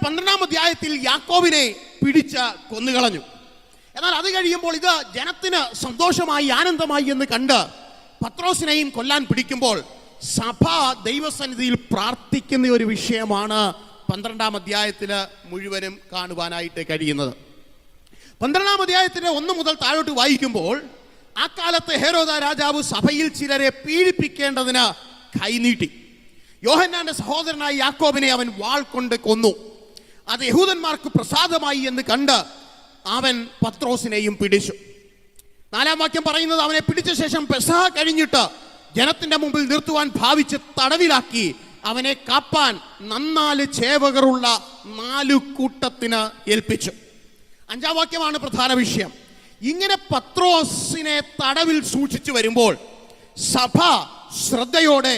12-ാം അധ്യായത്തിൽ യാക്കോബിനെ പിടിച്ച് കൊന്നുകളഞ്ഞു. എന്നാൽ അത് കഴിയുമ്പോൾ ഇത് ജനത്തിന് സന്തോഷമായി ആനന്ദമായി എന്ന് കണ്ട് പത്രോസിനെയും കൊല്ലാൻ പിടിക്കുമ്പോൾ സഭ ദൈവസന്നിധിയിൽ പ്രാർത്ഥിക്കുന്ന ഒരു വിഷയമാണ് 12-ാം അധ്യായത്തിൽ മുഴുവനും കാണുവാനായിട്ട് കഴിയുന്നത്. 12-ാം അധ്യായത്തിന്റെ 1 മുതൽ താഴോട്ട് വായിക്കുമ്പോൾ ആ കാലത്ത് ഹെരോദ രാജാവ് സഭയിൽ ചിലരെ പീഡിപ്പിക്കേണ്ടതിന് കൈനീട്ടി. യോഹന്നാന്റെ സഹോദരനായ യാക്കോബിനെ അവൻ വാൾ കൊണ്ട് കൊന്നു. അത് യഹൂദന്മാർക്ക് പ്രസാദമായി എന്ന് കണ്ട് അവൻ പത്രോസിനെയും പിടിച്ചു. 4-ാം വാക്യം പറയുന്നത്, അവനെ പിടിച്ച ശേഷം പെസഹ കഴിഞ്ഞിട്ട് ജനത്തിന്റെ മുമ്പിൽ നിർത്തുവാൻ ഭാവിച്ച് തടവിലാക്കി അവനെ കാപ്പാൻ 4 ചേവകരുള്ള 4 കൂട്ടത്തിന് ഏൽപ്പിച്ചു. 5-ാം വാക്യമാണ് പ്രധാന വിഷയം. ഇങ്ങനെ പത്രോസിനെ തടവിൽ സൂക്ഷിച്ചു വരുമ്പോൾ സഭ ശ്രദ്ധയോടെ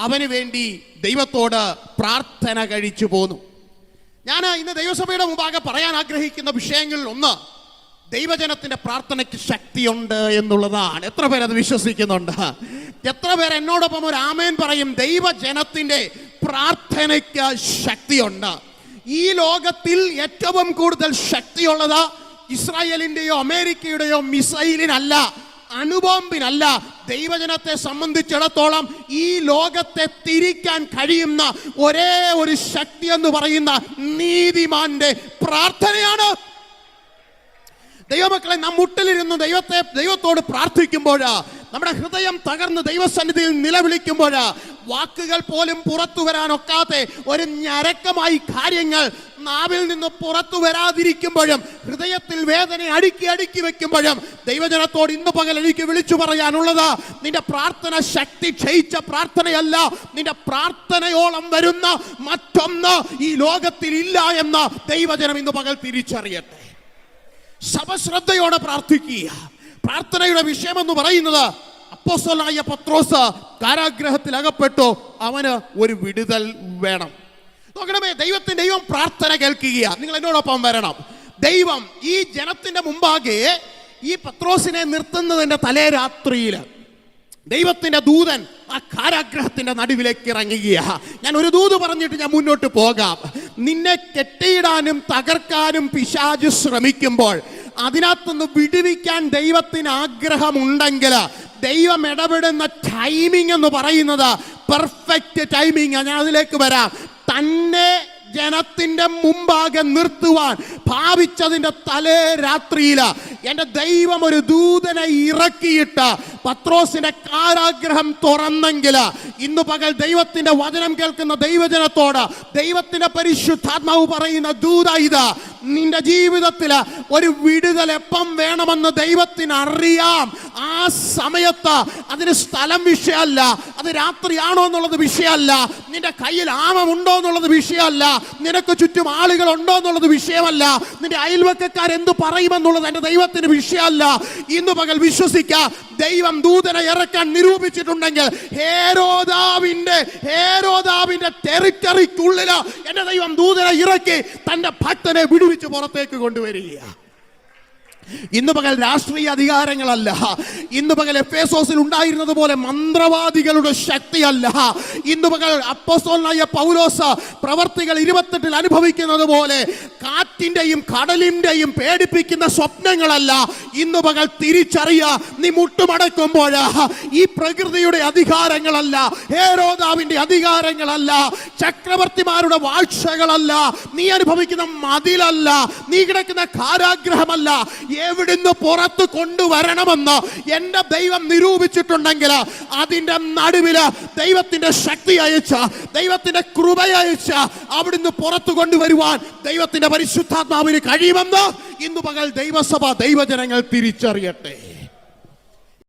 അവന് വേണ്ടി ദൈവത്തോട് പ്രാർത്ഥന കഴിച്ചു പോന്നു. ഞാൻ ഇന്ന് ദൈവസഭയുടെ മുമ്പാകെ പറയാൻ ആഗ്രഹിക്കുന്ന വിഷയങ്ങളിൽ ഒന്ന്, ദൈവജനത്തിന്റെ പ്രാർത്ഥനയ്ക്ക് ശക്തിയുണ്ട് എന്നുള്ളതാണ്. എത്ര പേരത് വിശ്വസിക്കുന്നുണ്ട്? എത്ര പേർ എന്നോടൊപ്പം ഒരു ആമേൻ പറയും? ദൈവജനത്തിന്റെ പ്രാർത്ഥനയ്ക്ക് ശക്തിയുണ്ട്. ഈ ലോകത്തിൽ ഏറ്റവും കൂടുതൽ ശക്തിയുള്ളത് ഇസ്രായേലിന്റെയോ അമേരിക്കയുടെയോ മിസൈലിനല്ല, അണുബോംബിനല്ല. ദൈവജനത്തെ സംബന്ധിച്ചിടത്തോളം ഈ ലോകത്തെ തിരിക്കാൻ കഴിയുന്ന ഒരേ ഒരു ശക്തി എന്ന് പറയുന്ന നീതിമാന്റെ പ്രാർത്ഥനയാണ്. ദൈവമക്കളെ, നാം മുട്ടിലിരുന്ന് ദൈവത്തോട് പ്രാർത്ഥിക്കുമ്പോൾ, നമ്മുടെ ഹൃദയം തകർന്ന് ദൈവസന്നിധിയിൽ നിലവിളിക്കുമ്പോൾ, വാക്കുകൾ പോലും പുറത്തു വരാനൊക്കാതെ ഒരു ഞരക്കമായി കാര്യങ്ങൾ നാവിൽ നിന്ന് പുറത്തു വരാതിരിക്കുമ്പോഴും ഹൃദയത്തിൽ വേദന അടുക്കി വെക്കുമ്പോഴും ദൈവജനത്തോട് ഇന്ന് പകൽ എനിക്ക് വിളിച്ചു പറയാനുള്ളത്, നിന്റെ പ്രാർത്ഥന ശക്തി ക്ഷയിച്ച പ്രാർത്ഥനയല്ല. നിന്റെ പ്രാർത്ഥനയോളം വരുന്ന മറ്റൊന്ന് ഈ ലോകത്തിൽ ഇല്ല എന്ന് ദൈവജനം ഇന്ന് പകൽ തിരിച്ചറിയട്ടെ. സഭ ശ്രദ്ധയോടെ പ്രാർത്ഥിക്കുക. പ്രാർത്ഥനയുടെ വിഷയം എന്ന് പറയുന്നത്, അപ്പോസ്തലനായ പത്രോസ് കാരാഗ്രഹത്തിൽ അകപ്പെട്ടു, അവന് ഒരു വിടുതൽ വേണം. നോക്കണമേ, ദൈവം പ്രാർത്ഥന കേൾക്കുക. നിങ്ങൾ എന്നോടൊപ്പം വരണം. ദൈവം ഈ ജനത്തിന്റെ മുമ്പാകെ ഈ പത്രോസിനെ നിർത്തുന്നതിന്റെ തലേ രാത്രിയിൽ ദൈവത്തിന്റെ ദൂതൻ ആ കാരാഗ്രഹത്തിന്റെ നടുവിലേക്ക് ഇറങ്ങുക. ഞാൻ ഒരു ദൂത് പറഞ്ഞിട്ട് ഞാൻ മുന്നോട്ട് പോകാം. നിന്നെ കെട്ടിയിടാനും തകർക്കാനും പിശാച് ശ്രമിക്കുമ്പോൾ അതിനകത്തുനിന്ന് വിടുവിക്കാൻ ദൈവത്തിന് ആഗ്രഹമുണ്ടെങ്കിൽ ദൈവം ഇടപെടുന്ന ടൈമിംഗ് എന്ന് പറയുന്നത് പെർഫെക്റ്റ് ടൈമിംഗ്. ഞാൻ അതിലേക്ക് വരാം. തന്നെ ജനത്തിന്റെ മുമ്പാകെ നിർത്തുവാൻ ഭാവിച്ചതിന്റെ തലേ രാത്രിയിൽ എന്റെ ദൈവം ഒരു ദൂതനെ ഇറക്കിയിട്ട് പത്രോസിന്റെ കാരാഗ്രഹം തുറന്നെങ്കിൽ ഇന്ന് പകൽ ദൈവത്തിന്റെ വചനം കേൾക്കുന്ന ദൈവജനത്തോട് ദൈവത്തിന്റെ പരിശുദ്ധാത്മാവ് പറയുന്ന ദൂത ഇതാ, നിന്റെ ജീവിതത്തിൽ ഒരു വിടുതൽ എപ്പം വേണമെന്ന് ദൈവത്തിന് അറിയാം. ആ സമയത്ത് അതിന് സ്ഥലം വിഷയമല്ല, അത് രാത്രിയാണോ എന്നുള്ളത് വിഷയമല്ല, നിന്റെ കയ്യിൽ ആമമുണ്ടോ എന്നുള്ളത് വിഷയമല്ല, നിനക്ക് ചുറ്റും ആളുകൾ ഉണ്ടോ എന്നുള്ളത് വിഷയമല്ല, നിന്റെ അയൽവക്കക്കാർ എന്ത് പറയുമെന്നുള്ളത് എൻ്റെ ദൈവത്തിന് വിഷയമല്ല. ഇന്ന് പകൽ വിശ്വസിക്കാം, ദൈവം ദൂതനെ ഇറക്കാൻ നിരൂപിച്ചിട്ടുണ്ടെങ്കിൽ ഹേരോദാവിന്റെ ടെറിറ്ററിക്കുള്ളിൽ എൻ്റെ ദൈവം ദൂതനെ ഇറക്കി തന്റെ ഭക്തനെ വിടുവിച്ച് പുറത്തേക്ക് കൊണ്ടുവരിക. ഇന്ന് പകൽ രാഷ്ട്രീയ അധികാരങ്ങളല്ല, ഇന്ന് പകൽ എഫേസോസിൽ ഉണ്ടായിരുന്നത് പോലെ മന്ത്രവാദികളുടെ ശക്തിയല്ല, ഇന്ന് പകൽ അപ്പോസ്തലനായ പൗലോസ് പ്രവർത്തികൾ 28 അനുഭവിക്കുന്നത് പോലെ കാറ്റിന്റെയും കടലിന്റെയും പേടിപ്പിക്കുന്ന സ്വപ്നങ്ങളല്ല. ഇന്ന് പകൽ തിരിച്ചറിയുക, നീ മുട്ടുമടക്കുമ്പോൾ ഈ പ്രകൃതിയുടെ അധികാരങ്ങളല്ല, ഹേരോദാവിന്റെ അധികാരങ്ങളല്ല, ചക്രവർത്തിമാരുടെ വാഴ്ചകളല്ല, നീ അനുഭവിക്കുന്ന മതിലല്ല, നീ കിടക്കുന്ന കാരാഗ്രഹമല്ല, എവിടുന്ന് പുറത്ത് കൊണ്ടുവരണമെന്ന് എന്റെ ദൈവം നിരൂപിച്ചിട്ടുണ്ടെങ്കിൽ അതിന്റെ നടുവില് ദൈവത്തിന്റെ ശക്തി അയച്ച, ദൈവത്തിന്റെ കൃപ അയച്ച അവിടുന്ന് പുറത്തു കൊണ്ടുവരുവാൻ ദൈവത്തിന്റെ പരിശുദ്ധാത്മാവിന് കഴിയുമെന്ന് ഇന്ന് പകൽ ദൈവസഭ ദൈവജനങ്ങൾ തിരിച്ചറിയട്ടെ.